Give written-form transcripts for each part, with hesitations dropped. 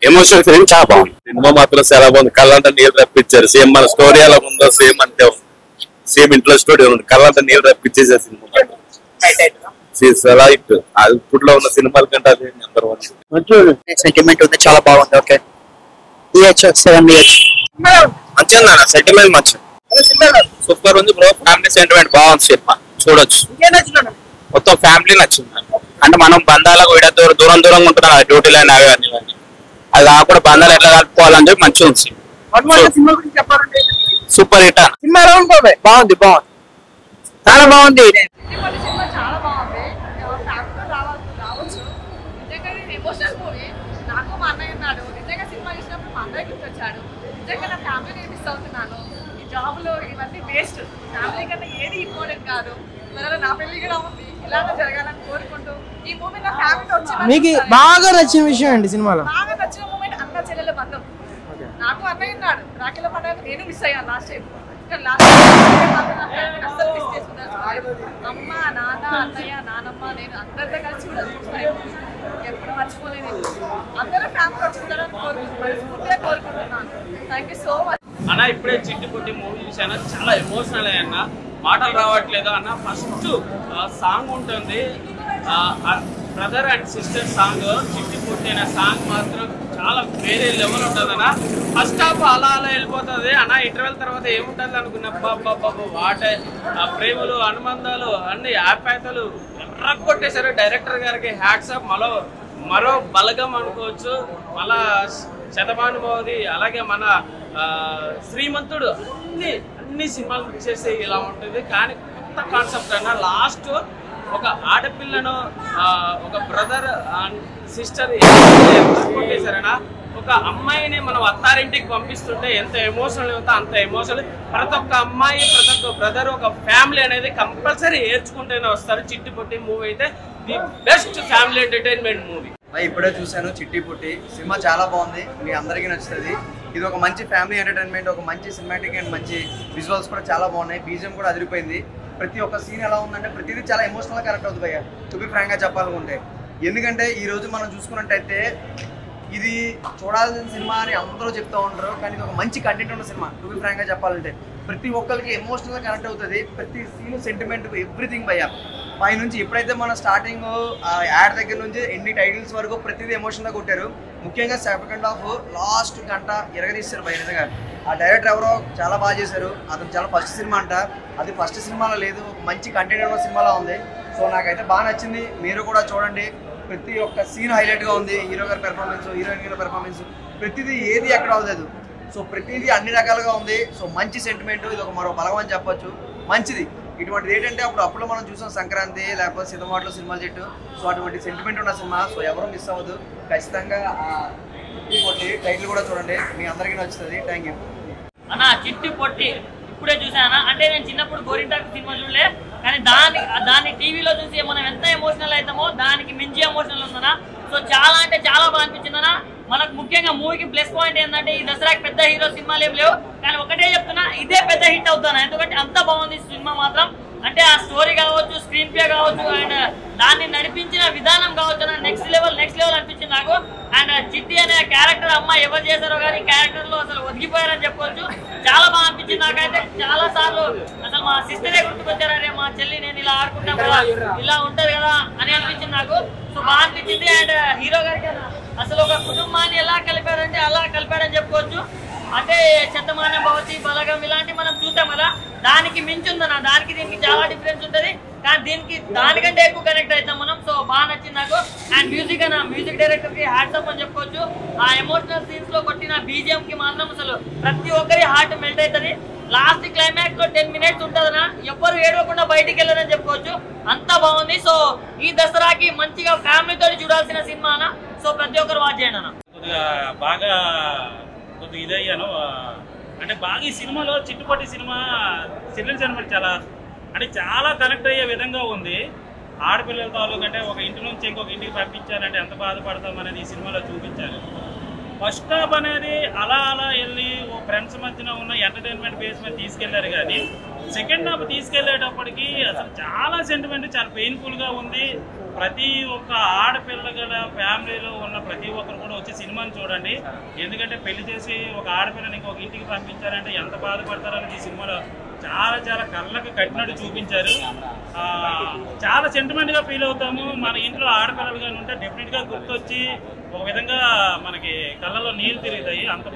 Emotional film చాలా బాగుంది. Cinema మాత్రం చాలా బాగుంది. కళ్ళంతా నీళ్ళు రప్పించారు. సేమ్ మన స్టోరీ ఎలా ఉందో సేమ్ అంటే సేమ్ ఇంట్లో స్టోరీ ఉంది. కళ్ళంతా నీళ్ళు రప్పించేసారు సినిమా. అది ఇప్పుడులో ఉన్న సినిమాల కంటే అది నెంబర్ 1. సెంటిమెంట్ ఉంది, చాలా బాగుంది. ఓకే, 7 years మంచిగా సెంటిమెంట్ మంచి సూపర్ ఉంది బ్రో. ఫ్యామిలీ సెంటిమెంట్ బాగుంది సినిమా, చూడొచ్చు. మొత్తం ఫ్యామిలీ నచ్చింది. అంటే మనం బంధాలకు విడ దూరం దూరంగా ఉంటున్నాం డ్యూటీలో అవి అన్ని. అది కాకుండా బంధాలు ఎట్లా కలుపుకోవాలని చెప్పి మంచిగా ఉంది. Super hit cinema. బాగుంది, చాలా బాగుంది. Emotional movie. నాకు మా అన్నయ్య ఉన్నాడు. నిజంగా సినిమా చూసినప్పుడు మా అన్నయ్య గుర్తొచ్చాడు. నిజంగా నా ఫ్యామిలీని మిస్ అవుతున్నాను. ఈ జాబ్లో ఇవన్నీ వేస్ట్. ఫ్యామిలీ కన్నా ఏది ఇంపార్టెంట్ కాదు. త్వరలో నా పెళ్లి కూడా ఉంది, ఇలానే జరగాలని కోరుకుంటూ ఈ మూవీ నా ఫ్యామిలీ వచ్చి మీకు బాగా నచ్చిన విషయం ఏంటి సినిమాలో? బాగా నచ్చిన మూమెంట్ అన్న చెల్లెల బంధం. నాకు అన్నయ్య ఉన్నాడు. రాఖీల పండుగ నేను మిస్ అయ్యాను లాస్ట్ టైం. అస్సలు మిస్ చేసుకున్నాను. అమ్మ, నాన్న, అన్నయ్య, నానమ్మ, నేను అందరితో కలిసి కూడా ఎప్పుడు మర్చిపోలేదు. అందరూ ఫ్యామిలీ వచ్చుకుంటారని కోరుకుంటున్నాను. థ్యాంక్ యూ సో మచ్ అన్న. ఇప్పుడే చిట్టి పొట్టి మూవీ చూసాను, చాలా ఎమోషనల్ అన్న. మాటలు రావట్లేదు అన్న. ఫస్ట్ సాంగ్ ఉంటుంది, బ్రదర్ అండ్ సిస్టర్ సాంగ్. చిట్టి పొట్టి అనే సాంగ్ మాత్రం చాలా వేరే లెవెల్ ఉంటుంది అన్న. ఫస్ట్ హాఫ్ అలా వెళ్ళిపోతుంది అన్న. ఇంటర్వెల్ తర్వాత ఏముంటుంది అనుకున్న వాట ప్రేమలు, అనుబంధాలు, అన్ని ఆప్యాయతలు కొట్టేశారు. డైరెక్టర్ గారికి హ్యాట్స్ ఆఫ్. మరో బలగం అనుకోవచ్చు. మళ్ళా శతమానుభవది, అలాగే మన శ్రీమంతుడు, అన్ని సినిమాలు చేస్తే ఇలా ఉంటుంది. కానీ కొత్త కాన్సెప్ట్ అన్న. లాస్ట్ ఒక ఆడపిల్లను ఒక బ్రదర్ అండ్ సిస్టర్ కొట్టేశారన్నా. ఒక అమ్మాయిని మనం అత్తారింటికి పంపిస్తుంటే ఎంత ఎమోషనల్ అవుతా అంత ఎమోషనల్. ప్రతి ఒక్క అమ్మాయి, ప్రతి ఒక్క బ్రదర్, ఒక ఫ్యామిలీ అనేది కంపల్సరీ ఏర్చుకుంటూనే వస్తారు. చిట్టి పొట్టి మూవీ అయితే the best family entertainment movie. ఇప్పుడే చూశాను చిట్టి పొట్టి సినిమా, చాలా బాగుంది. మీ అందరికీ నచ్చుతుంది. ఇది ఒక మంచి ఫ్యామిలీ ఎంటర్టైన్మెంట్, ఒక మంచి సినిమాటిక్ అండ్ మంచి విజువల్స్ కూడా చాలా బాగున్నాయి. బీజిఎం కూడా అదిరిపోయింది. ప్రతి ఒక్క సీన్ ఎలా ఉందంటే ప్రతిదీ చాలా ఎమోషనల్గా కనెక్ట్ అవుతుంది భయ్య, టు బి ఫ్రాంక్గా చెప్పాలనుకుంటే. ఎందుకంటే ఈరోజు మనం చూసుకున్నట్టయితే ఇది చూడాల్సిన సినిమా అని అందరూ చెప్తూ ఉంటారు, కానీ ఇది ఒక మంచి కంటెంట్ ఉన్న సినిమా. టు బి ఫ్రాంక్గా చెప్పాలంటే ప్రతి ఒక్కరికి ఎమోషనల్గా కనెక్ట్ అవుతుంది. ప్రతి సీన్, సెంటిమెంట్, ఎవ్రీథింగ్ భయ్య. పై నుంచి ఎప్పుడైతే మన స్టార్టింగ్ యాడ్ దగ్గర నుంచి ఎన్ని టైటిల్స్ వరకు ప్రతిదీ ఎమోషన్గా కొట్టారు. ముఖ్యంగా సెకండ్ హాఫ్ లాస్ట్ గంట ఎరగదీస్తారు భయ్య. నిజంగా ఆ డైరెక్టర్ ఎవరో చాలా బాగా చేశారు. అతను చాలా ఫస్ట్ సినిమా అంట, అది ఫస్ట్ సినిమాలో లేదు, మంచి కంటెంట్ ఉన్న సినిమాలో ఉంది. సో నాకైతే బాగా నచ్చింది. మీరు కూడా చూడండి. ప్రతి ఒక్క సీన్ హైలైట్గా ఉంది. హీరో గారి పెర్ఫార్మెన్స్, హీరోయిన్ గారి పెర్ఫార్మెన్స్, ప్రతిదీ ఏది ఎక్కడ అవ్వలేదు. సో ప్రతిదీ అన్ని రకాలుగా ఉంది. సో మంచి సెంటిమెంట్, ఇది ఒక మరో బలం అని చెప్పొచ్చు. మంచిది. ఇటువంటిది ఏంటంటే అప్పుడు మనం చూసాం సంక్రాంతి, లేకపోతే సినిమాట్లో సినిమా చెట్టు. సో అటువంటి సెంటిమెంట్ ఉన్న సినిమా. సో ఎవరు మిస్ అవ్వదు. ఖచ్చితంగా టైటిల్ కూడా చూడండి, మీ అందరికీ నచ్చుతుంది. థ్యాంక్ యూ అన్న. చిట్టి పొట్టి ఇప్పుడే చూసానా. అంటే నేను చిన్నప్పుడు గోరింటాకు సినిమా చూడలే, కానీ దాన్ని టీవీలో చూసి మనం ఎంత ఎమోషనల్ అవుతామో దానికి మించి ఎమోషనల్ ఉందన్నా. సో చాలా అంటే చాలా బాగా అనిపించిందన్నా. మనకు ముఖ్యంగా మూవీకి ప్లస్ పాయింట్ ఏంటంటే ఈ దసరాకి పెద్ద హీరో సినిమాలు ఏం లేవు, కానీ ఒకటే చెప్తున్నా, ఇదే పెద్ద హిట్ అవుతాను. ఎందుకంటే అంత బాగుంది సినిమా మాత్రం. అంటే ఆ స్టోరీ కావచ్చు, స్క్రీన్ ప్లే కావచ్చు, అండ్ దాన్ని నడిపించిన విధానం కావచ్చు, నెక్స్ట్ లెవెల్ అనిపించింది నాకు. అండ్ చిట్టి అనే క్యారెక్టర్ అమ్మ ఎవరు చేశారో కానీ క్యారెక్టర్ లో అసలు ఒదిగిపోయారని చెప్పవచ్చు. చాలా బాగా అనిపించింది నాకైతే. చాలా సార్లు అసలు మా సిస్టరే గుర్తుకొచ్చారనే, మా చెల్లి నేను ఇలా ఆడుకుంటాం కదా, ఇలా ఉంటది కదా అని అనిపించింది నాకు. సో బాగా అనిపించింది. అండ్ హీరో గారికి అసలు ఒక కుటుంబాన్ని ఎలా కలిపారంటే అలా కలిపాడని చెప్పుకోవచ్చు. అంటే శతమాన భవతి, బలగం ఇలాంటి మనం చూస్తాం కదా, దానికి మించి ఉందన్న. దానికి దీనికి చాలా డిఫరెన్స్ ఉంటుంది, కానీ దానికంటే ఎక్కువ కనెక్ట్ అవుతాం మనం. సో బాగా నచ్చింది నాకు. అండ్ మ్యూజిక్ డైరెక్టర్ కి హ్యాట్స్ ఆఫ్ అని చెప్పుకోవచ్చు. ఆ ఎమోషనల్ సీన్స్ లో కొట్టిన బీజిఎం కి మాత్రం అసలు ప్రతి ఒక్కరి హార్ట్ మెల్ట్ అవుతుంది. లాస్ట్ క్లైమాక్స్ లో 10 minutes ఉంటుందన్నా, ఎవ్వరు ఏడవకుండా బయటికి వెళ్ళదని చెప్పుకోవచ్చు. అంత బాగుంది. సో ఈ దసరాకి మంచిగా ఫ్యామిలీతో చూడాల్సిన సినిమా అన్న. సో ప్రతి ఒక్కరు వాచ్ చేయండి అన్న. బాగా కొద్దిగా ఇదయ్యాను. అంటే బాగా ఈ సినిమాలో చిట్టుపట్టి సినిమా సెంటిమెంట్ చాలా కనెక్ట్ అయ్యే విధంగా ఉంది. ఆడపిల్లల తాలూకు అంటే ఒక ఇంటి నుంచి ఇంకొక ఇంటికి పంపించాలంటే ఎంత బాధపడతాం అనేది ఈ సినిమాలో చూపించారు. ఫస్ట్ హాఫ్ అనేది అలా వెళ్ళి ఫ్రెండ్స్ మధ్యన ఉన్న ఎంటర్టైన్మెంట్ బేస్ మీద తీసుకెళ్లారు, కానీ సెకండ్ హాఫ్ తీసుకెళ్లేటప్పటికి అసలు చాలా సెంటిమెంట్, చాలా పెయిన్ఫుల్ గా ఉంది. ప్రతి ఒక్క ఆడపిల్ల గల ఫ్యామిలీలో ఉన్న ప్రతి ఒక్కరు కూడా వచ్చి సినిమాని చూడండి. ఎందుకంటే పెళ్లి చేసి ఒక ఆడపిల్లని ఇంకొక ఇంటికి పంపించారంటే ఎంత బాధపడతారని ఈ సినిమాలో చాలా చాలా కళ్ళకు కట్టినట్టు చూపించారు. చాలా సెంటిమెంట్ గా ఫీల్ అవుతాము. మన ఇంట్లో ఆడపిల్లలు కానీ ఉంటే డెఫినెట్ గా గుర్తొచ్చి ఒక విధంగా మనకి కళ్ళలో నీళ్ళు తిరుగుతాయి. అంత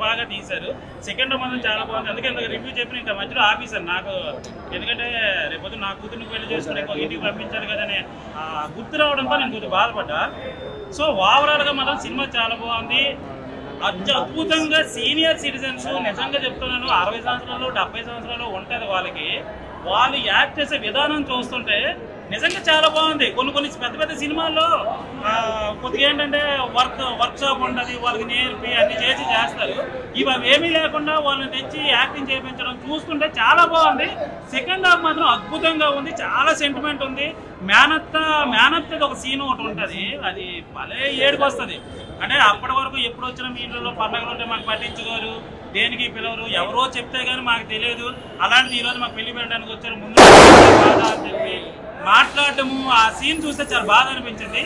బాగా తీశారు. సెకండ్ హాఫ్ మాత్రం చాలా బాగుంది. అందుకే ఇంత రివ్యూ చెప్పిన ఇంకా మధ్యలో ఆపేశాను. నాకు ఎందుకంటే రేపొద్దు నా కూతుర్ని పెళ్లి చేసుకుని ఇంకొక ఇంటికి పంపించారు కదని గుర్తు రావడంతో నేను కొద్దిగా బాధపడ్డా. సో ఓవరాల్ గా మాత్రం సినిమా చాలా బాగుంది. అద్భుతంగా సీనియర్ సిటిజన్స్, నిజంగా చెప్తున్నాను, 60 సంవత్సరాలు 70 సంవత్సరాలు ఉంటుంది వాళ్ళకి, వాళ్ళు యాక్ట్ చేసే విధానం చూస్తుంటే నిజంగా చాలా బాగుంది. కొన్ని పెద్ద పెద్ద సినిమాల్లో కొద్దిగా ఏంటంటే వర్క్ షాప్ ఉంటుంది, వాళ్ళకి నేర్పి అన్ని చేస్తారు. ఇవి ఏమీ లేకుండా వాళ్ళని తెచ్చి యాక్టింగ్ చేయించడం చూస్తుంటే చాలా బాగుంది. సెకండ్ హాఫ్ మాత్రం అద్భుతంగా ఉంది. చాలా సెంటిమెంట్ ఉంది. మేనత్త ఒక సీన్ ఒకటి ఉంటుంది, అది భలే ఏడుపు వస్తుంది. అంటే అప్పటి వరకు ఎప్పుడు వచ్చినా మీ ఇంట్లో పండుగలు ఉంటే మాకు పట్టించుకోరు, దేనికి పిలవరు, ఎవరో చెప్తే కానీ మాకు తెలియదు. అలాంటి ఈరోజు మాకు పెళ్లి పెట్టడానికి వచ్చారు, ముందు బాధ అని చెప్పి మాట్లాడటము, ఆ సీన్ చూస్తే చాలా బాధ అనిపించింది.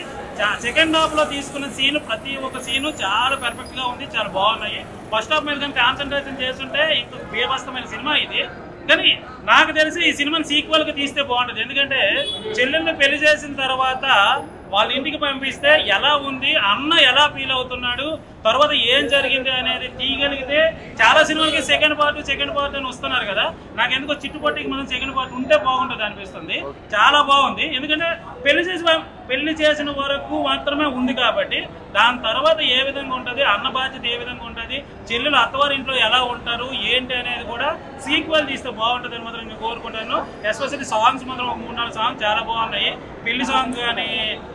సెకండ్ హాఫ్ లో తీసుకున్న సీన్ ప్రతి ఒక్క సీను చాలా పర్ఫెక్ట్ గా ఉంది, చాలా బాగున్నాయి. ఫస్ట్ హాఫ్ మీద కానీ కాన్సన్ట్రేషన్ చేస్తుంటే ఇంకో బీభత్సమైన సినిమా ఇది. కానీ నాకు తెలిసి ఈ సినిమాని సీక్వెల్ గా తీస్తే బాగుంటుంది. ఎందుకంటే చెల్లెల్ని పెళ్లి చేసిన తర్వాత వాళ్ళ ఇంటికి పంపిస్తే ఎలా ఉంది, అన్న ఎలా ఫీల్ అవుతున్నాడు, తర్వాత ఏం జరిగింది అనేది తీయగలిగితే చాలా సినిమాలకి సెకండ్ పార్ట్ అని వస్తున్నారు కదా. నాకు ఎందుకో చిట్టుపట్టికి మనం సెకండ్ పార్ట్ ఉంటే బాగుంటుంది అనిపిస్తుంది. చాలా బాగుంది. ఎందుకంటే పెళ్లి చేసిన వరకు మాత్రమే ఉంది కాబట్టి దాని తర్వాత ఏ విధంగా ఉంటుంది, అన్న బాధ్యత ఏ విధంగా ఉంటుంది, చెల్లెలు అత్తవారింట్లో ఎలా ఉంటారు ఏంటి అనేది కూడా సీక్వెల్ తీస్తే బాగుంటుంది అని మాత్రం నేను కోరుకుంటాను. ఎస్పెషల్లీ సాంగ్స్ మాత్రం ఒక 3-4 సాంగ్స్ చాలా బాగున్నాయి. పెళ్లి సాంగ్ కానీ,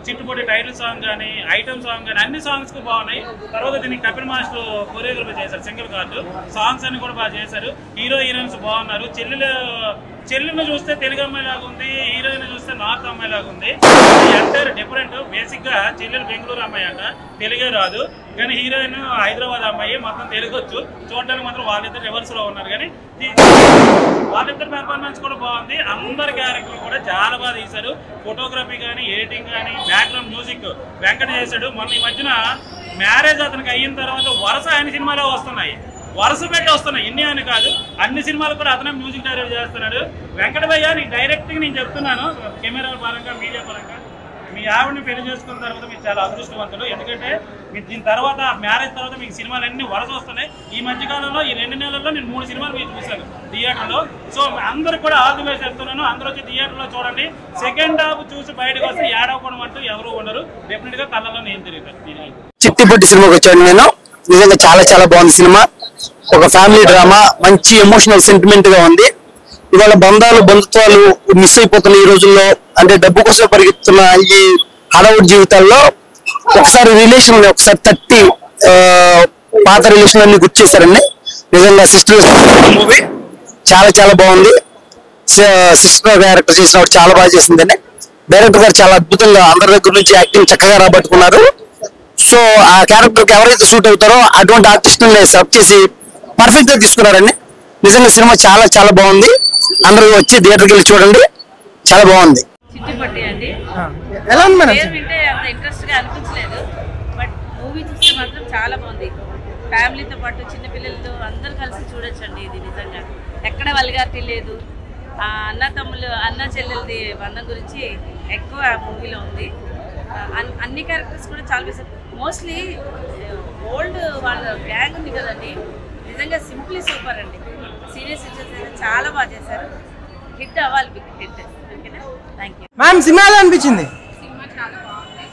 చిట్టుపొట్టి టైటిల్ సాంగ్ కానీ, ఐటమ్ సాంగ్ కానీ అన్ని సాంగ్స్ కు బాగున్నాయి. తర్వాత దీనికి కపిల్ మాస్టర్ కొరియోగ్రఫీ చేశారు, సింగిల్ కార్డు సాంగ్స్ అన్ని కూడా బాగా చేశారు. హీరోయిన్స్ బాగున్నారు. చెల్లెలు చూస్తే తెలుగు అమ్మాయి లాగా ఉంది, హీరోయిన్ చూస్తే నార్త్ అమ్మాయి లాగా ఉంది. Entire different. బేసిక్ గా చెల్లెలు బెంగళూరు అమ్మాయి అంట, తెలుగే రాదు. కానీ హీరోయిన్ హైదరాబాద్ అమ్మాయి, మొత్తం తెలుగు వచ్చు. చూడడానికి మాత్రం వాళ్ళిద్దరు రివర్స్ లో ఉన్నారు. కానీ వాళ్ళిద్దరు పెర్ఫార్మెన్స్ కూడా బాగుంది. అందరి క్యారెక్టర్ కూడా చాలా బాగా తీశారు. ఫోటోగ్రఫీ కానీ, ఎడిటింగ్ కానీ, బ్యాక్గ్రౌండ్ మ్యూజిక్ వెంకట చేశాడు. మొన్న ఈ మధ్యన మ్యారేజ్ అతనికి అయిన తర్వాత వరుస ఆయన సినిమాలో వస్తున్నాయి, వరుస పెట్టి వస్తున్నాయి. ఇన్ని అని కాదు, అన్ని సినిమాలు కూడా అతనే మ్యూజిక్ డైరెక్ట్ చేస్తున్నాడు. వెంకటభయ్య నీకు డైరెక్ట్ గా నేను చెప్తున్నాను, కెమెరా పరంగా, మీడియా పరంగా, మీ ఆవిడని పెళ్లి చేసుకున్న తర్వాత మీరు చాలా అదృష్టవంతులు. ఎందుకంటే మీరు దీని తర్వాత మ్యారేజ్ తర్వాత మీకు సినిమాలు అన్ని వరుస వస్తున్నాయి. ఈ మధ్యకాలంలో ఈ 2 నెలల్లో నేను 3 సినిమాలు మీరు చూశాను థియేటర్లో. సో అందరు కూడా ఆల్ ది బెస్ట్ చెప్తున్నాను. అందరూ వచ్చి థియేటర్లో చూడండి. సెకండ్ హాఫ్ చూసి బయటకు వస్తే ఏడవకుండా అంటూ ఎవరు ఉండరు. డెఫినెట్ గా కళ్ళలో నేను తిరుగుతాను. చిట్టిపొట్టి సినిమాకి వచ్చాను నేను. నిజంగా చాలా చాలా బాగుంది సినిమా. ఒక ఫ్యామిలీ డ్రామా, మంచి ఎమోషనల్ సెంటిమెంట్ గా ఉంది. ఇవాళ బంధుత్వాలు మిస్ అయిపోతున్న ఈ రోజుల్లో, అంటే డబ్బు కోసం పరిగెత్తున్న ఈ హడావుడి జీవితాల్లో ఒకసారి రిలేషన్ తట్టి పాత రిలేషన్ అన్ని గుర్తు చేశారండి. నిజంగా సిస్టర్ మూవీ చాలా చాలా బాగుంది. సిస్టర్ క్యారెక్టర్ చేసిన చాలా బాగా చేసిందండి. డైరెక్టర్ గారు చాలా అద్భుతంగా అందరి దగ్గర నుంచి యాక్టింగ్ చక్కగా రాబట్టుకున్నారు. సో ఆ క్యారెక్టర్ కి ఎవరైతే సూట్ అవుతారో అటువంటి ఆర్టిస్టులని సెలెక్ట్ చేసి పర్ఫెక్ట్ గా తీసుకున్నారండి. నిజంగా సినిమా చాలా చాలా బాగుంది. అందరూ వచ్చి థియేటర్కి వెళ్ళి చూడండి, చాలా బాగుంది. చిట్టిపొట్టి అండి. ఎలా ఉంది మేడం? పేరు వింటే అంత ఇంట్రెస్ట్ గా అనిపించలేదు, బట్ మూవీ చూస్తే మాత్రం చాలా బాగుంది. ఫ్యామిలీతో పాటు చిన్నపిల్లలతో అందరూ కలిసి చూడొచ్చండి. ఇది నిజంగా ఎక్కడ వల్గారిటీ లేదు. అన్న చెల్లెలది బంధం గురించి ఎక్కువ మూవీలో ఉంది. అన్ని క్యారెక్టర్స్ కూడా చాలా మోస్ట్లీ ఓల్డ్ వాళ్ళ గ్యాంగ్ ఉంది కదండి, నిజంగా సింప్లీ సూపర్ అండి. సీరియస్ సిచ్యువేషన్ చాలా బాగా చేశారు. హిట్ అవ్వాలి, బిగ్ హిట్. ఓకేనా, థ్యాంక్ యూ మ్యామ్. సినిమా ఎలా అనిపించింది? సినిమా చాలా బాగుంది.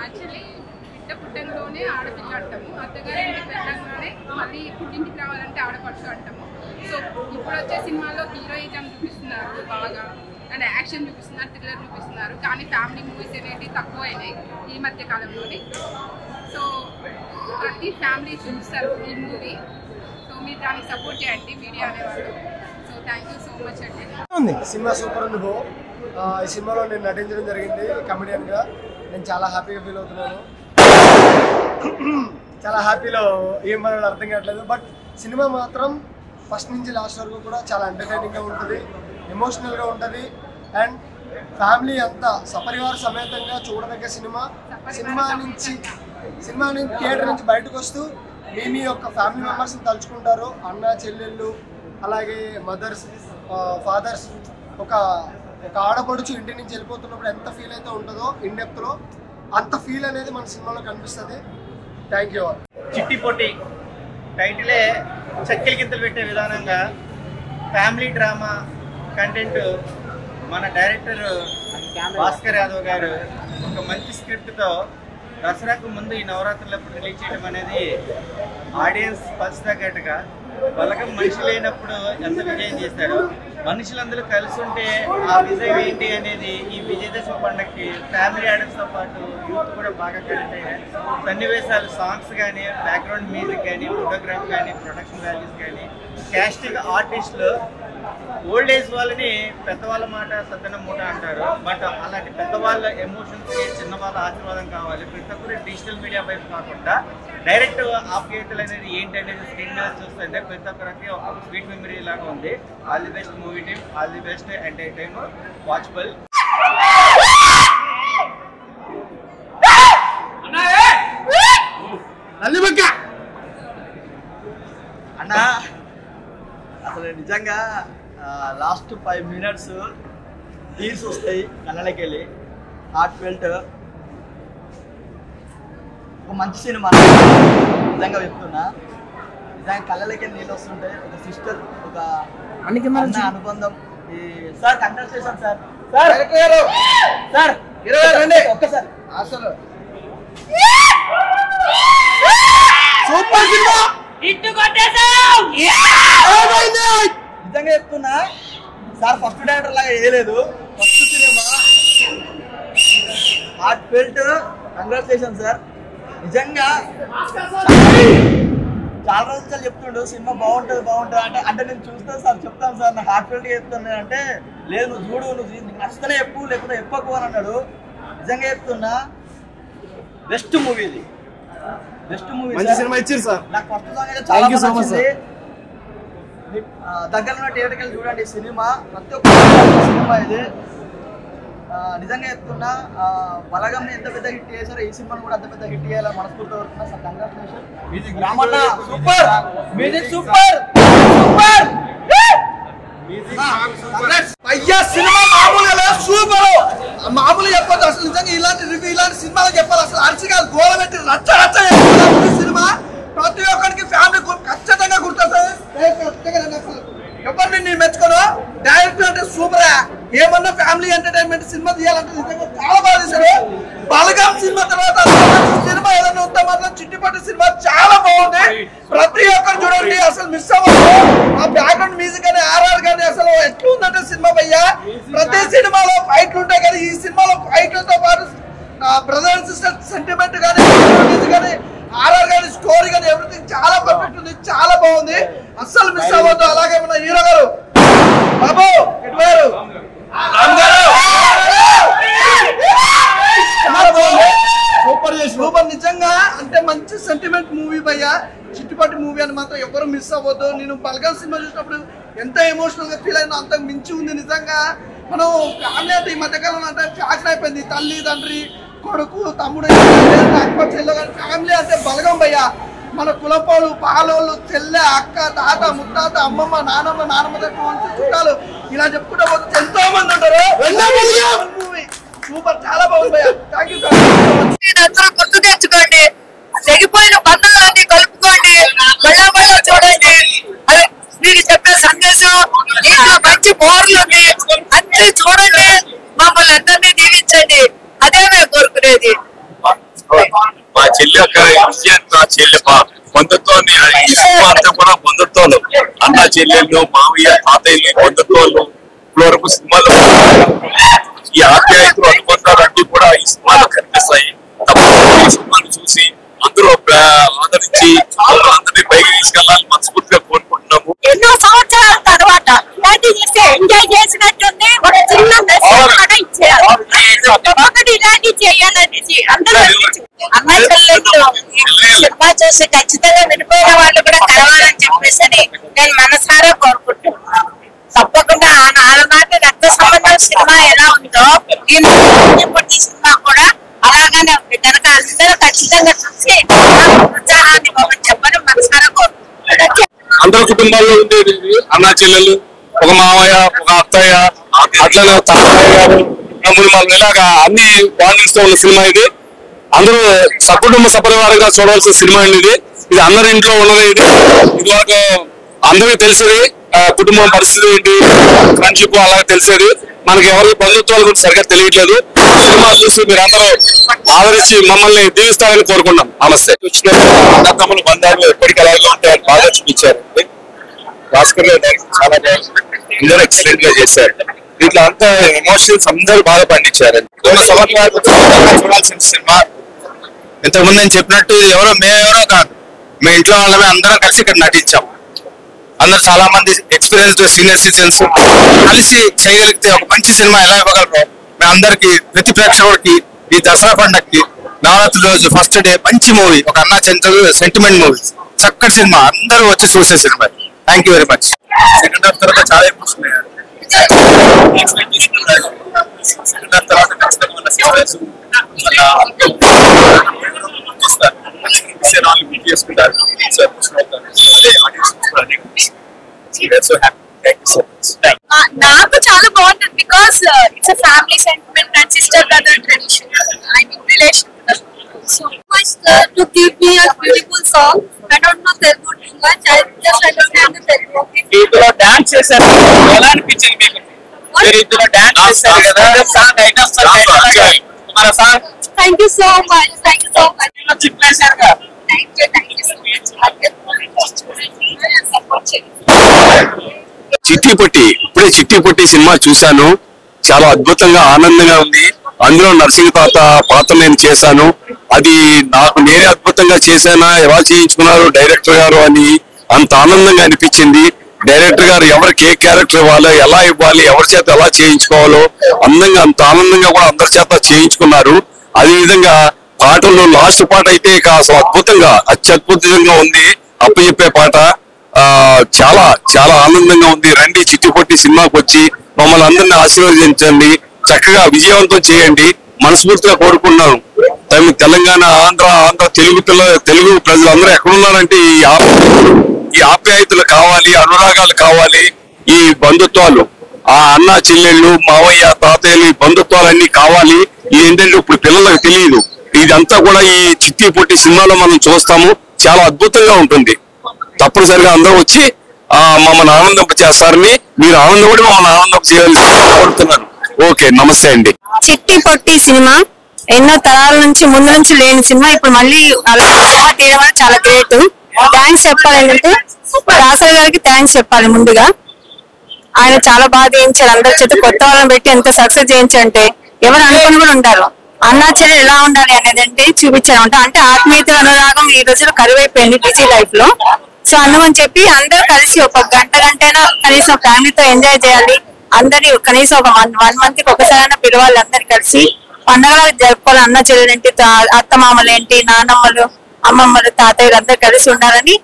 యాక్చువల్లీ బిడ్డ పుట్టంలోనే ఆడపిల్ల అంటాము, అత్తగారి ఇంటికి వెళ్ళంగానే మళ్ళీ పుట్టింటికి రావాలంటే ఆడపడుచు అంటాము. సో ఇప్పుడు వచ్చే సినిమాలో హీరోయిజం చూపిస్తున్నారు బాగా, అండ్ యాక్షన్ చూపిస్తున్నారు, థ్రిల్లర్ చూపిస్తున్నారు. కానీ ఫ్యామిలీ మూవీస్ అనేవి తక్కువ అయినాయి ఈ మధ్య కాలంలోనే. సో ప్రతి ఫ్యామిలీ చూస్తారు ఈ మూవీ. సో మీరు దానికి సపోర్ట్ చేయండి మీడియా అనేవాళ్ళు. So thank you so much అండి. సినిమా సూపర్ ఉంది బ్రో. ఈ సినిమాలో నేను నటించడం జరిగింది కమెడియన్గా. నేను చాలా హ్యాపీగా ఫీల్ అవుతున్నాను. చాలా హ్యాపీలో ఏం మనం అర్థం కావట్లేదు. బట్ సినిమా మాత్రం ఫస్ట్ నుంచి లాస్ట్ వరకు కూడా చాలా ఎంటర్టైనింగ్గా ఉంటుంది, ఎమోషనల్గా ఉంటుంది. అండ్ ఫ్యామిలీ అంతా సపరివార సమేతంగా చూడదగ్గ సినిమా. సినిమా నుంచి థియేటర్ నుంచి బయటకు వస్తూ మీ యొక్క ఫ్యామిలీ మెంబర్స్ని తలుచుకుంటారు. అన్న చెల్లెళ్ళు అలాగే మదర్స్ ఫాదర్స్. ఒక ఆడపడుచు ఇంటి నుంచి వెళ్ళిపోతున్నప్పుడు ఎంత ఫీల్ అయితే ఉంటుందో ఇన్ డెప్త్లో అంత ఫీల్ అనేది మన సినిమాలో కనిపిస్తుంది. Thank you. చిట్టి పొట్టి టైటిలే చక్కెల గింతలు పెట్టే విధానంగా ఫ్యామిలీ డ్రామా కంటెంట్ మన డైరెక్టర్ భాస్కర్ యాదవ్ గారు ఒక మంచి స్క్రిప్ట్తో దసరాకు ముందు ఈ నవరాత్రులప్పుడు రిలీజ్ చేయడం అనేది ఆడియన్స్ పల్స్ తగ్గట్టుగా వాళ్ళకి మనిషి లేనప్పుడు ఎంత విజయం చేశారు, మనుషులందరూ కలిసి ఉంటే ఆ విజయం ఏంటి అనేది ఈ విజయదశమి పండుగకి ఫ్యామిలీ ఆడియన్స్తో పాటు యూత్ కూడా బాగా కనెక్ట్ అయ్యాయి. సన్నివేశాలు, సాంగ్స్ కానీ, బ్యాక్గ్రౌండ్ మ్యూజిక్ కానీ, ఫోటోగ్రాఫ్ కానీ, ప్రొడక్షన్ వాల్యూస్ కానీ, క్యాస్టింగ్ ఆర్టిస్టులు ఓల్డ్ ఏజ్ వాళ్ళని పెద్దవాళ్ళ మాట సద్దన మూట అంటారు. బట్ అలాంటి పెద్దవాళ్ళ ఎమోషన్స్కి చిన్నవాళ్ళ ఆశీర్వాదం కావాలి. ప్రతి ఒక్కరు డిజిటల్ మీడియా వైపు కాకుండా డైరెక్ట్ ఆప్యాయతలు అనేది ఏంటి అనేది స్క్రీన్ మీద చూస్తుంటే ప్రతి ఒక్కరికి ఒక స్వీట్ మెమరీ లాగా ఉంది. All the best movie team, all the best entertain watchable. అన్న అసలు నిజంగా లాస్ట్ 5 minutes టీర్స్ వస్తాయి కళ్ళకి వెళ్ళి. హార్ట్ ఫెల్ట్ ఒక మంచి సినిమా నిజంగా చెప్తున్నా. నిజంగా కళ్ళకి నీళ్ళు వస్తుంటాయి. ఒక సిస్టర్, ఒక అన్న అనుబంధం. ఈ సార్ కంగ్రాచులేషన్ సార్. సార్ 20 రండి ఒక్కసారి. అసలు సూపర్ సినిమా నిజంగా చెప్తున్నా సార్. ఫస్ట్ డైరెక్టర్ లాగా వేయలేదు. First cinema heart felt. Congratulation sir. నిజంగా చాలా రోజులు చెప్తుండు సినిమా బాగుంటుంది అంటే నేను చూస్తాను సార్, చెప్తాను సార్, నాకు హార్ట్ ఫెల్ట్గా చెప్తాను అంటే లేదు నువ్వు చూడు, నువ్వు నచ్చితేనే చెప్పు లేకపోతే చెప్పకు అని అన్నాడు. నిజంగా చెప్తున్నా బెస్ట్ మూవీ ఇది. బెస్ట్ మూవీ సినిమా ఇచ్చారు సార్. నాకు ఫస్ట్ సాంగ్ అయితే చాలా నచ్చింది. దగ్గర ఉన్న థియేటర్కి వెళ్ళి చూడండి సినిమా. ప్రతి ఒక్క సినిమా ఇది. నిజంగా చెప్తున్నా బలగంని ఎంత పెద్ద హిట్ చేశారో ఈ సినిమాను కూడా అంత పెద్ద హిట్ చేయాలని మనస్ఫూర్తిగా కోరుతున్నా sir. Congratulation. Super music, super super అయ్యా. సినిమా మామూలుగా సూపర్, మామూలు చెప్పదు అసలు. నిజంగా ఇలాంటి రివ్యూ ఇలాంటి సినిమాలు చెప్పాలి. అసలు అరిచిగా గోల పెట్టి రచ్చ రచ్చ సినిమా. ప్రతి ఒక్కరికి ఫ్యామిలీ ఖచ్చితంగా గుర్తొస్తుంది. అసలు ఎవరిని నేను మెచ్చుకోను. డైరెక్టర్ అంటే సూపర్. ఏమన్నా ఫ్యామిలీ ఎంటర్టైన్మెంట్ సినిమా తీయాలంటే నిజంగా చాలా బాగా తీశారు. బలగం సినిమా తర్వాత సినిమా ఏదైనా ఉంటే మాత్రం చిట్టిపట్టి సినిమా చాలా బాగుంది. ప్రతి ఒక్కరు చూడండి, అసలు మిస్ అవ్వదు. ఆ బ్యాక్గ్రౌండ్ మ్యూజిక్ కానీ ఆర్ఆర్ కానీ అసలు ఎట్లుందంటే సినిమా భయ్యా. ప్రతి సినిమాలో ఫైట్లు ఉంటాయి కానీ ఈ సినిమాలో ఫైట్లతో పాటు బ్రదర్ అండ్ సిస్టర్ సెంటిమెంట్ కానీ మ్యూజిక్ కానీ ఆర్ఆర్ కానీ స్టోరీ కానీ ఎవ్రీథింగ్ చాలా పర్ఫెక్ట్ ఉంది. చాలా బాగుంది, అస్సలు మిస్ అవ్వద్దు. అలాగే మన హీరో గారు బాబు ఎటువారు సూపర్ సూపర్. నిజంగా అంటే మంచి సెంటిమెంట్ మూవీ భయ్యా. చిట్టుపట్టి మూవీ అని మాత్రం ఎవరు మిస్ అవ్వద్దు. నేను బలగం సినిమా చూసినప్పుడు ఎంత ఎమోషనల్ గా ఫీల్ అయినా అంతకు మించి ఉంది. నిజంగా మనం ఫ్యామిలీ అంటే ఈ మధ్యకాలంలో అంటే ఫ్యాషన్ అయిపోయింది. తల్లి తండ్రి కొడుకు తమ్ముడు అక్క చెల్లె కానీ ఫ్యామిలీ అంటే బలగం భయ్యా. మన కులపోలు పాలోళ్ళు చెల్లె అక్క తాత ముత్తాత అమ్మమ్మ నానమ్మ నానమ్మ చుట్టాలు ఇలా చెప్పుకుంటూ పోతే ఎంతో మంది ఉంటారు. మూవీ సూపర్, చాలా బాగుంది భయ్యా. Thank you sir. గుర్తు తెచ్చుకోండి, తెగిపోయిన బంధాలన్నీ కలుపుకోండి, మళ్ళా మళ్ళా చూడండి. అదే మీకు చెప్పే సందేశం. ఇంకా మంచి బోర్లు ఉంది, అన్ని చూడండి, మమ్మల్ని అందరినీ దీవించండి. అదే మేము కోరుకునేది. మా చెల్లి యొక్క నా చెల్లి బంధుత్వాన్ని ఈ సినిమా అంతా కూడా బంధుత్వాలు, అన్న చెల్లెళ్ళు, మామయ్య తాతయ్యలు బంధుత్వాలు వరకు సినిమాలో ఈ ఆప్యాయతలు అనుబంధాలు అన్ని కూడా ఈ సినిమాలో కనిపిస్తాయి. తప్పకుండా ఈ సినిమాను చూసి అందరూ ఆదరించి అందరినీ పైకి తీసుకెళ్లాలని మనస్ఫూర్తిగా కోరుకుంటున్నాము. ఎన్నో సంవత్సరాల తర్వాత ఎంజాయ్ చేసినట్టుంది. ఒక చిన్న మెసేజ్ కూడా ఇచ్చారు. ఒకటి ఇలాంటి చేయాలనేసి అందరూ అమ్మ చెల్లెళ్ళు సినిమా చూసి ఖచ్చితంగా విడిపోయిన వాళ్ళు కూడా కలవాలని చెప్పేసి నేను మనసారా కోరుకుంటున్నాను. తప్పకుండా ఆనాటి రక్త సంబంధం సినిమా ఎలా ఉందో ఈ సినిమా కూడా అలాగనే ఉంది కనుక అందరూ ఖచ్చితంగా చూసి ఉత్సాహాన్ని ఇవ్వమని చెప్పని మనసారా కోరుకుంటున్నాను. అందరు కుటుంబాల్లో ఉండేది అన్నా చెల్లెలు, ఒక మామయ్య, ఒక అత్తయ్య, అట్లనే తాతయ్య గారు, తమ్ముడు వాళ్ళు, ఇలాగా అన్ని బాండింగ్స్ తో ఉన్న సినిమా ఇది. అందరూ సకుటుంబ సపరివారంగా చూడవలసిన సినిమా అండి ఇది. ఇది అందరి ఇంట్లో ఉన్నది. ఇది వరకు అందరికీ తెలిసేది కుటుంబం పరిస్థితి ఏంటి, ఫ్రెండ్షిప్ అలాగే తెలిసేది. మనకి ఎవరికి బంధుత్వాల గురించి సరిగ్గా తెలియట్లేదు. సినిమా చూసి మీరు అందరూ ఆదరించి మమ్మల్ని దీవిస్తారని కోరుకుంటాం. నమస్తే. వచ్చిన అన్నదమ్ముల బంధాలు ఎప్పటికీ అలాగే ఉంటాయని బాగా చూపించారు. భాస్కర్ గారు చాలా అందరూ ఎక్సలెంట్ గా చేశారు. దీంట్లో అంతా ఎమోషన్స్ అందరూ బాగా పండించారు. చూడాల్సిన సినిమా. ఇంతకుముందు నేను చెప్పినట్టు మేమెవరో కాదు, మీ ఇంట్లో వాళ్ళమే అందరం కలిసి ఇక్కడ నటించాం. అందరు చాలా మంది ఎక్స్పీరియన్స్డ్ సీనియర్ సిటిజన్స్ కలిసి చేయగలిగితే ఒక మంచి సినిమా ఎలా ఇవ్వగలరు. మేమందరికి ప్రతి ప్రేక్షకుడికి ఈ దసరా పండగకి నవరాత్రి రోజు ఫస్ట్ డే మంచి మూవీ, ఒక అన్నా చెల్లెలు సెంటిమెంట్ మూవీ, చక్కటి సినిమా, అందరూ వచ్చి చూసే cinema. Thank you very much. Second half తర్వాత చాలా ఎమోషన్ అయ్యారు. సెకండ్ హాఫ్ తర్వాత ఖచ్చితంగా చేసుకుంటారు. నాకు చాలా బాగుంటుంది because it's family sentiment and sister brother tradition I mean relation. So much to give me a beautiful song. I don't know Telugu too much. I just understand the Telugu. ఇందులో dance చేశారు, ఎలా అనిపించింది మీకు? మీరు ఇందులో dance చేశారు కదా, song అయినా మన song. Thank you so much. Thank you so much. చెప్పేశారు కదా. Thank you so much. చిట్టి పొట్టి, ఇప్పుడే చిట్టి పొట్టి సినిమా చూశాను. చాలా అద్భుతంగా ఆనందంగా ఉంది. అందులో నరసింహ తాత పాత్ర నేను చేశాను. అది నాకు నేనే అద్భుతంగా చేశానా, ఎలా చేయించుకున్నారు డైరెక్టర్ గారు అని అంత ఆనందంగా అనిపించింది. డైరెక్టర్ గారు ఎవరికి ఏ క్యారెక్టర్ ఇవ్వాలో, ఎలా ఇవ్వాలి, ఎవరి చేత ఎలా చేయించుకోవాలో అందంగా అంత ఆనందంగా కూడా అందరి చేత చేయించుకున్నారు. అదే విధంగా పాటలు లాస్ట్ పాట అయితే అసలు అద్భుతంగా అత్యద్భుతంగా ఉంది. అప్పచెప్పే పాట చాలా చాలా ఆనందంగా ఉంది. రండి చిట్టి పొట్టి సినిమాకి వచ్చి మమ్మల్ని అందరినీ ఆశీర్వదించండి, చక్కగా విజయవంతం చేయండి మనస్ఫూర్తిగా కోరుకున్నాను. తెలంగాణ, ఆంధ్ర తెలుగు ప్రజలందరూ ఎక్కడున్నారంటే ఈ ఆప్యాయతలు కావాలి, అనురాగాలు కావాలి, ఈ బంధుత్వాలు, ఆ అన్న చెల్లెళ్ళు, మావయ్య, తాతయ్యలు, ఈ బంధుత్వాలన్నీ కావాలి. ఏంటంటే ఇప్పుడు పిల్లలకు తెలియదు. ఇదంతా కూడా ఈ చిట్టి పొట్టి సినిమాలో మనం చూస్తాము. చాలా అద్భుతంగా ఉంటుంది. తప్పనిసరిగా అందరూ వచ్చి మమ్మల్ని ఆనందం చేస్తారని, మీరు ఆనందపడి మమ్మల్ని ఆనందం చేయాలని కోరుతున్నాను. ఓకే, నమస్తే అండి. చిట్టి పొట్టి సినిమా ఎన్నో తరాల నుంచి ముందు నుంచి లేని సినిమా ఇప్పుడు మళ్ళీ అలా సినిమా తీయడం అనేది చాలా గ్రేట్. థ్యాంక్స్ చెప్పాలి ఏంటంటే దాసరి గారికి థ్యాంక్స్ చెప్పాలి ముందుగా. ఆయన చాలా బాగా చేయించారు. అందరి చేత కొత్త వాళ్ళని పెట్టి ఎంత సక్సెస్ చేయించంటే ఎవరు అనుకుని కూడా ఉంటారు. అన్నా చెల్లెలు ఎలా ఉండాలి అనేది అంటే చూపించారు. అంటే ఆత్మీయత, అనురాగం ఈ రోజులో కరువైపోయింది బిజీ లైఫ్ లో. సో అందుకని చెప్పి అందరూ కలిసి ఒక గంటైనా కనీసం ఫ్యామిలీతో ఎంజాయ్ చేయాలి. అందరి కనీసం ఒక 1 month కి ఒకసారైనా పిలవాలి. అందరు కలిసి పండగలకు జరుపుకోవాలి. అన్న చెల్లెలేంటి, అత్త మామలేంటి, నాన్నమ్మలు, అమ్మమ్మలు, తాతయ్యలు అందరు కలిసి ఉండాలని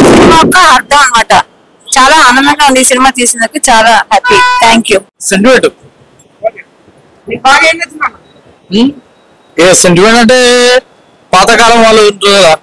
సినిమా యొక్క అర్థం అన్నమాట. చాలా ఆనందంగా ఉంది ఈ సినిమా తీసినందుకు. చాలా హ్యాపీ. Thank you. సెంటిమెంట్ అంటే పాతకాలం వాళ్ళు ఉంటుంది కదా,